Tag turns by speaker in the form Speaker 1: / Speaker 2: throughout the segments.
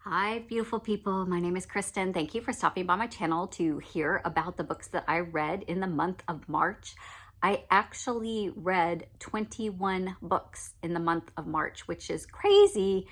Speaker 1: Hi, beautiful people. My name is Kristen. Thank you for stopping by my channel to hear about the books that I read in the month of March. I actually read 21 books in the month of March, which is crazy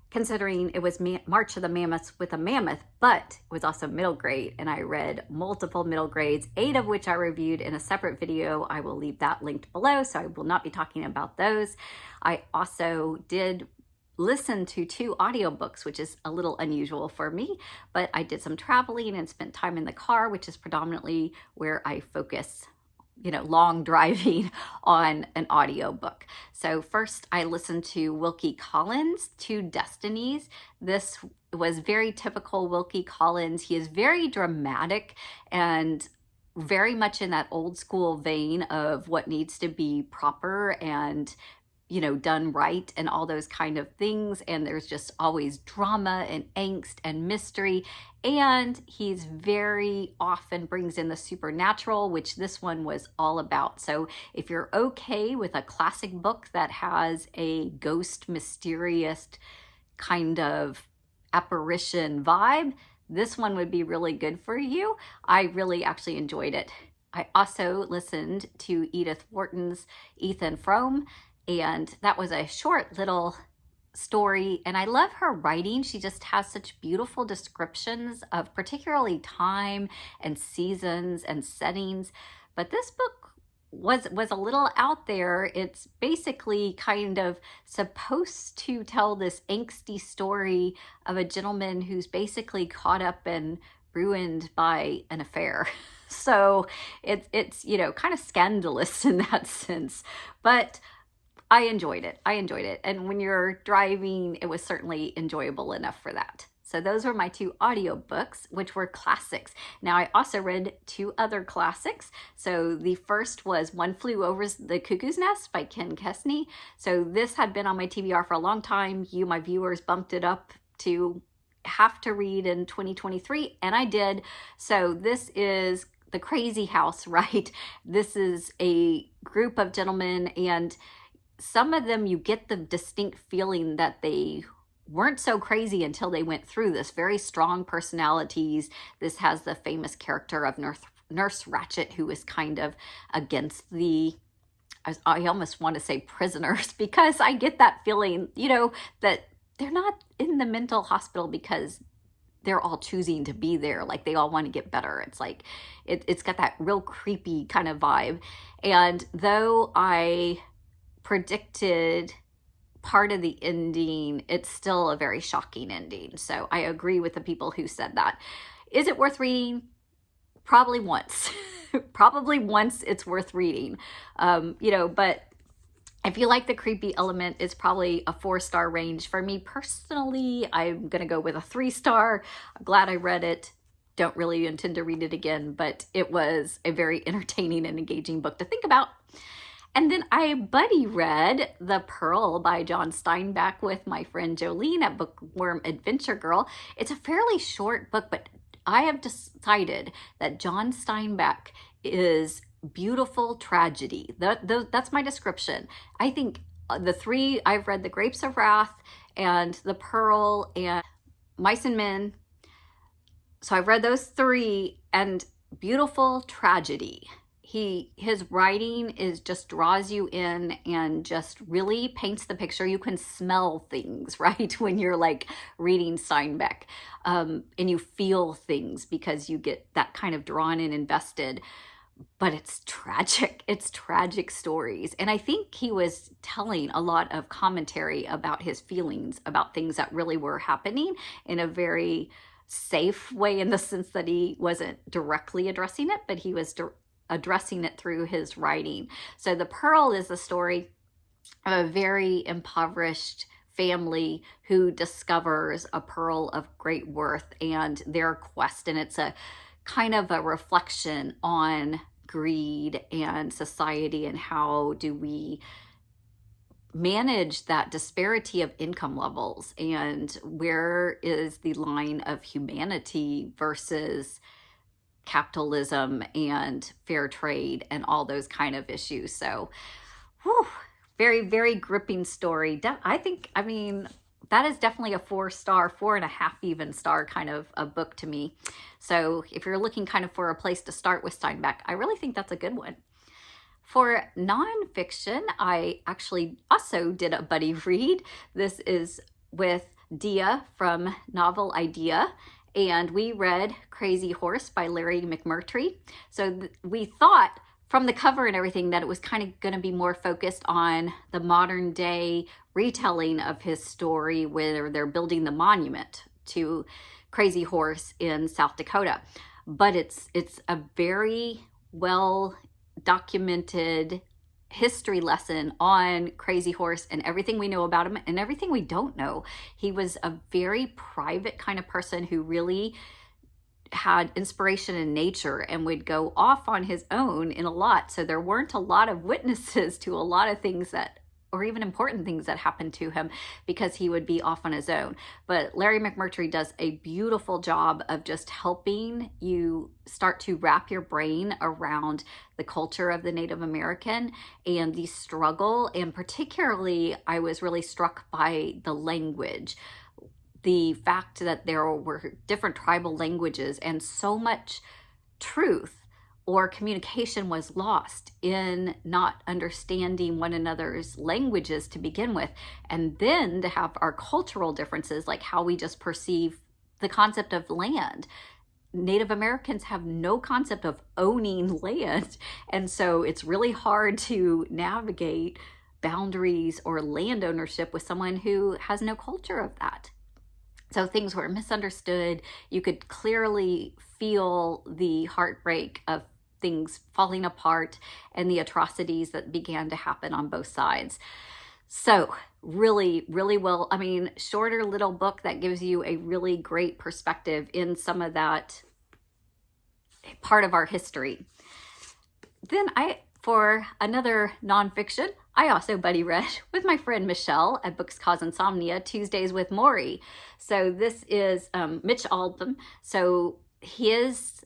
Speaker 1: considering it was March of the Mammoths with a mammoth, but it was also middle grade, and I read multiple middle grades, 8 of which I reviewed in a separate video. I will leave that linked below, so I will not be talking about those. I also did listen to 2 audiobooks, which is a little unusual for me, but I did some traveling and spent time in the car, which is predominantly where I focus, long driving on an audiobook. So first I listened to Wilke Collins' 2 Destinies. This was very typical Wilke Collins. He is very dramatic and very much in that old school vein of what needs to be proper and done right and all those kind of things. And there's just always drama and angst and mystery. And he's very often brings in the supernatural, which this one was all about. So if you're okay with a classic book that has a ghost, mysterious kind of apparition vibe, this one would be really good for you. I really actually enjoyed it. I also listened to Edith Wharton's Ethan Frome, and that was a short little story, and I love her writing. She just has such beautiful descriptions of particularly time and seasons and settings. But this book was a little out there. It's basically kind of supposed to tell this angsty story of a gentleman who's basically caught up and ruined by an affair. So it's kind of scandalous in that sense, but I enjoyed it. And when you're driving, it was certainly enjoyable enough for that. So those were my 2 audiobooks, which were classics. Now I also read 2 other classics. So the first was One Flew Over the Cuckoo's Nest by Ken Kesey. So this had been on my TBR for a long time. You, my viewers, bumped it up to have to read in 2023, and I did. So this is the crazy house, right? This is a group of gentlemen, and some of them you get the distinct feeling that they weren't so crazy until they went through this. Very strong personalities. This has the famous character of Nurse Ratched, who is kind of against the, I almost want to say prisoners, because I get that feeling, that they're not in the mental hospital because they're all choosing to be there. Like they all want to get better. It's like, it's got that real creepy kind of vibe. And though I predicted part of the ending, it's still a very shocking ending. So I agree with the people who said that. Is it worth reading? Probably once. Probably once it's worth reading. But if you like the creepy element, it's probably a 4-star range. For me personally, I'm gonna go with a 3-star. I'm glad I read it. Don't really intend to read it again, but it was a very entertaining and engaging book to think about. And then I buddy read The Pearl by John Steinbeck with my friend Jolene at Bookworm Adventure Girl. It's a fairly short book, but I have decided that John Steinbeck is beautiful tragedy. That's my description. I think the 3 I've read, The Grapes of Wrath and The Pearl and Mice and Men. So I've read those 3, and beautiful tragedy. His writing just draws you in and just really paints the picture. You can smell things, right? When you're like reading Steinbeck, and you feel things because you get that kind of drawn and invested. But it's tragic. It's tragic stories. And I think he was telling a lot of commentary about his feelings about things that really were happening in a very safe way, in the sense that he wasn't directly addressing it, but he was addressing it through his writing. So The Pearl is the story of a very impoverished family who discovers a pearl of great worth and their quest. And it's a kind of a reflection on greed and society, and how do we manage that disparity of income levels, and where is the line of humanity versus capitalism and fair trade and all those kind of issues. So, very, very gripping story. I mean, that is definitely a 4-star, 4.5 even star kind of a book to me. So if you're looking kind of for a place to start with Steinbeck, I really think that's a good one. For nonfiction, I actually also did a buddy read. This is with Dia from Novel Idea, and we read Crazy Horse by Larry McMurty. So we thought from the cover and everything that it was kind of going to be more focused on the modern day retelling of his story, where they're building the monument to Crazy Horse in South Dakota. But it's a very well documented history lesson on Crazy Horse and everything we know about him and everything we don't know. He was a very private kind of person who really had inspiration in nature and would go off on his own in a lot. So there weren't a lot of witnesses to a lot of things that, or even important things that happened to him, because he would be off on his own. But Larry McMurty does a beautiful job of just helping you start to wrap your brain around the culture of the Native American and the struggle. And particularly, I was really struck by the language. The fact that there were different tribal languages and so much truth or communication was lost in not understanding one another's languages to begin with. And then to have our cultural differences, like how we just perceive the concept of land. Native Americans have no concept of owning land. And so it's really hard to navigate boundaries or land ownership with someone who has no culture of that. So things were misunderstood. You could clearly feel the heartbreak of things falling apart and the atrocities that began to happen on both sides. So really, really well, I mean, shorter little book that gives you a really great perspective in some of that part of our history. Then for another nonfiction, I also buddy read with my friend Michelle at Books Cause Insomnia, Tuesdays with Morrie. So this is Mitch Albom. So his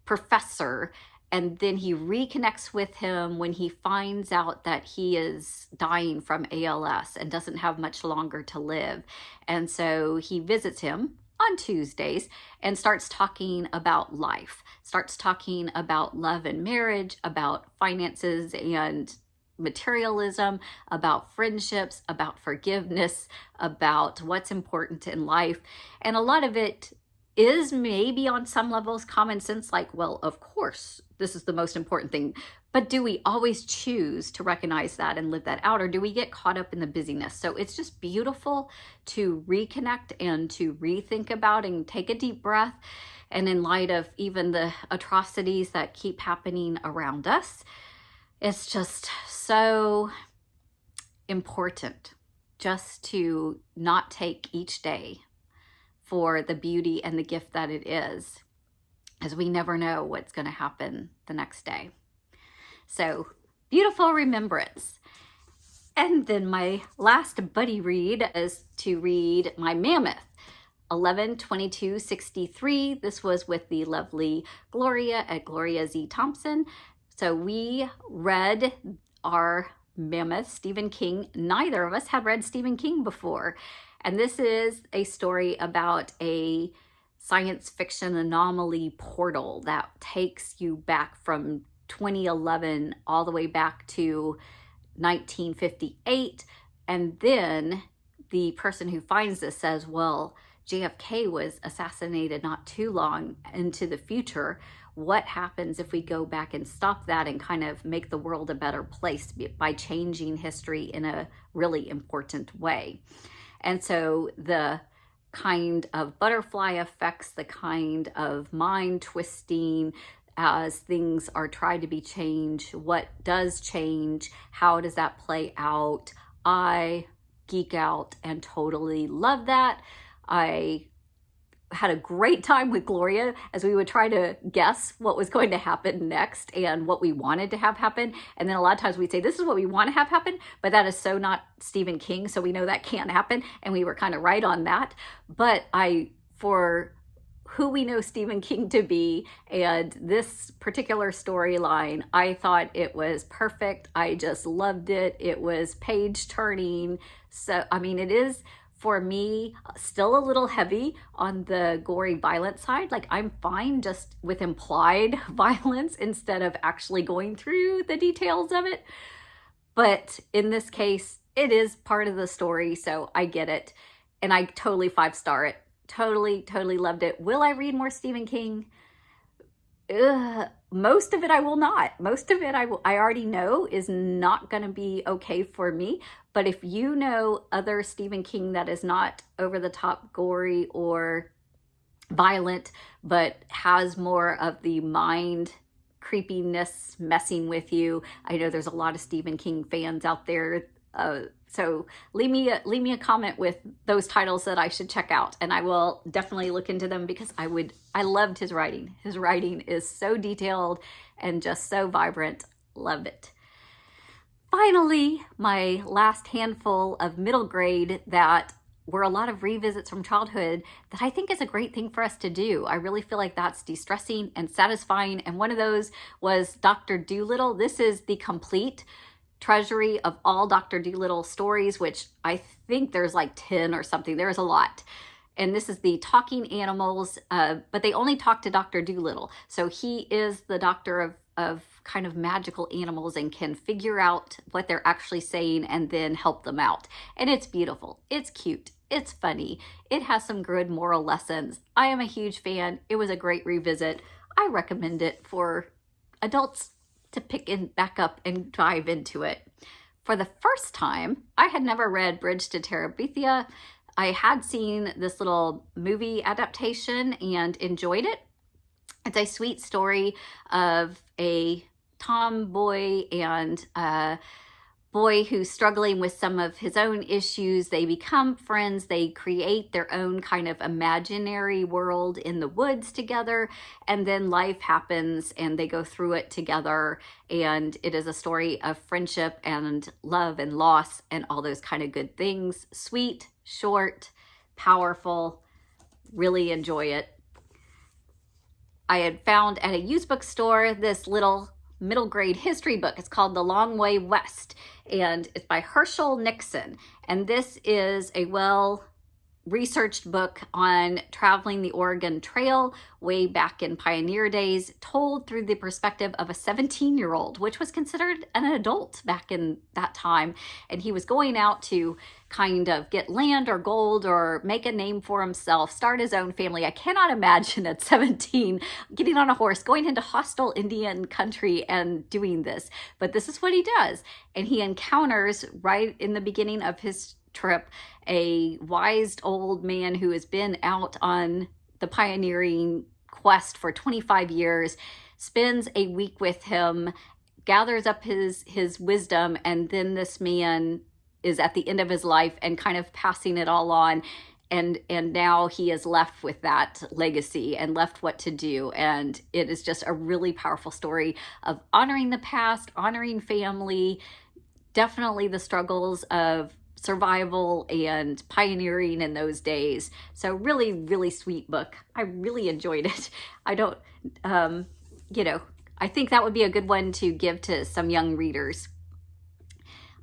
Speaker 1: professor, and then he reconnects with him when he finds out that he is dying from ALS and doesn't have much longer to live. And so he visits him on Tuesdays and starts talking about life, starts talking about love and marriage, about finances and materialism, about friendships, about forgiveness, about what's important in life. And a lot of it is maybe on some levels common sense, like, well, of course, this is the most important thing. But do we always choose to recognize that and live that out, or do we get caught up in the busyness? So it's just beautiful to reconnect and to rethink about and take a deep breath. And in light of even the atrocities that keep happening around us, it's just so important just to not take each day for the beauty and the gift that it is, as we never know what's going to happen the next day. So beautiful remembrance. And then my last buddy read is to read my Mammoth, 11/22/63. This was with the lovely Gloria at Gloria Z. Thompson. So we read our Mammoth, Stephen King. Neither of us had read Stephen King before. And this is a story about a science fiction anomaly portal that takes you back from 2011 all the way back to 1958. And then the person who finds this says, well, JFK was assassinated not too long into the future. What happens if we go back and stop that and kind of make the world a better place by changing history in a really important way? And so the kind of butterfly effects, the kind of mind twisting as things are tried to be changed, what does change, how does that play out? I geek out and totally love that. I had a great time with Gloria as we would try to guess what was going to happen next and what we wanted to have happen. And then a lot of times we'd say, this is what we want to have happen, but that is so not Stephen King. So we know that can't happen. And we were kind of right on that. But for who we know Stephen King to be and this particular storyline, I thought it was perfect. I just loved it. It was page turning. So, I mean, it is For me, still a little heavy on the gory violent side. Like, I'm fine just with implied violence instead of actually going through the details of it. But in this case, it is part of the story, so I get it. And I totally 5-star it. Totally loved it. Will I read more Stephen King? Most of it I will not. Most of it I already know is not going to be okay for me. But if you know other Stephen King that is not over the top gory or violent, but has more of the mind creepiness messing with you, I know there's a lot of Stephen King fans out there. So leave me a comment with those titles that I should check out, and I will definitely look into them, because I loved his writing. His writing is so detailed and just so vibrant. Love it. Finally, my last handful of middle grade that were a lot of revisits from childhood that I think is a great thing for us to do. I really feel like that's de-stressing and satisfying. And one of those was Dr. Dolittle. This is the complete treasury of all Dr. Dolittle stories, which I think there's like 10 or something. There's a lot. And this is the talking animals, but they only talk to Dr. Dolittle. So he is the doctor of kind of magical animals and can figure out what they're actually saying and then help them out. And it's beautiful. It's cute. It's funny. It has some good moral lessons. I am a huge fan. It was a great revisit. I recommend it for adults to pick it back up and dive into it. For the first time, I had never read Bridge to Taribithia. I had seen this little movie adaptation and enjoyed it. It's a sweet story of a tomboy and a boy who's struggling with some of his own issues. They become friends. They create their own kind of imaginary world in the woods together. And then life happens and they go through it together. And it is a story of friendship and love and loss and all those kind of good things. Sweet, short, powerful. Really enjoy it. I had found at a used bookstore this little middle grade history book. It's called The Long Way West, and it's by Hershel Nixon. And this is a well-researched book on traveling the Oregon Trail way back in pioneer days, told through the perspective of a 17-year-old, which was considered an adult back in that time. And he was going out to kind of get land or gold or make a name for himself, start his own family. I cannot imagine at 17 getting on a horse, going into hostile Indian country and doing this. But this is what he does. And he encounters right in the beginning of his trip a wise old man who has been out on the pioneering quest for 25 years, spends a week with him, gathers up his wisdom, and then this man is at the end of his life and kind of passing it all on. And now he is left with that legacy and left what to do. And it is just a really powerful story of honoring the past, honoring family, definitely the struggles of survival and pioneering in those days. So really, really sweet book. I really enjoyed it. I don't, I think that would be a good one to give to some young readers.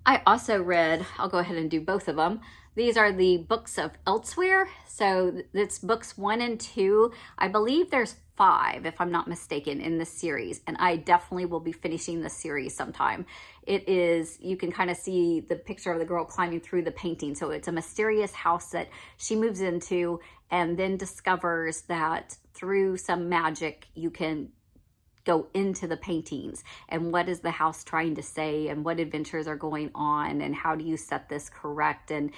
Speaker 1: I also read, I'll go ahead and do both of them. These are the books of Elsewhere. So it's books 1 and 2. I believe there's 5, if I'm not mistaken, in this series. And I definitely will be finishing this series sometime. It is, you can kind of see the picture of the girl climbing through the painting. So it's a mysterious house that she moves into and then discovers that through some magic, you can go into the paintings, and what is the house trying to say, and what adventures are going on, and how do you set this correct, and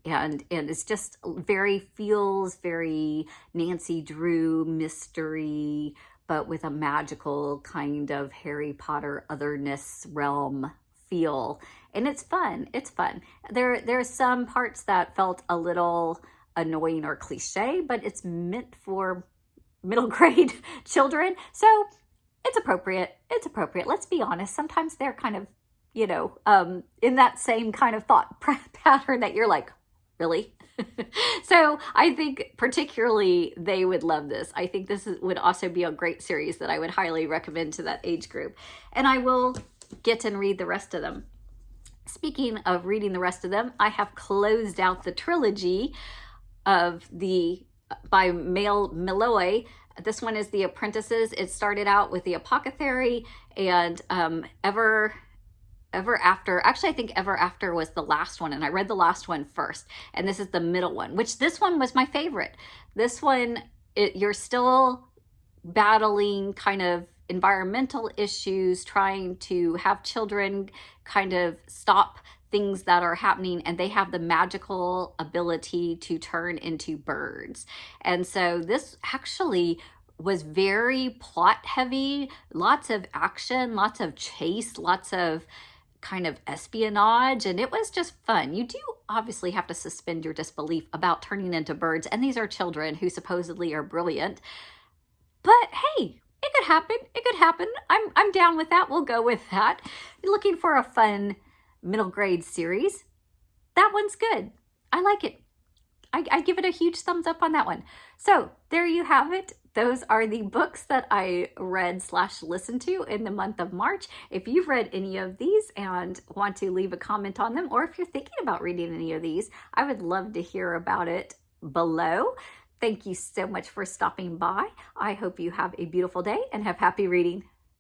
Speaker 1: it's just feels very Nancy Drew mystery, but with a magical kind of Harry Potter otherness realm feel. And it's fun. It's fun. There's some parts that felt a little annoying or cliche, but it's meant for middle grade children. So it's appropriate. It's appropriate. Let's be honest. Sometimes they're kind of, in that same kind of thought pattern that you're like, really? So I think particularly they would love this. I think this would also be a great series that I would highly recommend to that age group. And I will get and read the rest of them. Speaking of reading the rest of them, I have closed out the trilogy of by Maloy. This one is the Apprentices. It started out with the Apothecary and Ever After. Actually, I think Ever After was the last one, and I read the last one first. And this is the middle one, which this one was my favorite. This one, you're still battling kind of environmental issues, trying to have children kind of stop things that are happening, and they have the magical ability to turn into birds. And so this actually was very plot heavy, lots of action, lots of chase, lots of kind of espionage, and it was just fun. You do obviously have to suspend your disbelief about turning into birds, and these are children who supposedly are brilliant. But hey, it could happen. It could happen. I'm down with that. We'll go with that. You're looking for a fun middle grade series, that one's good. I like it. I give it a huge thumbs up on that one. So there you have it. Those are the books that I read / listened to in the month of March. If you've read any of these and want to leave a comment on them, or if you're thinking about reading any of these, I would love to hear about it below. Thank you so much for stopping by. I hope you have a beautiful day and have happy reading.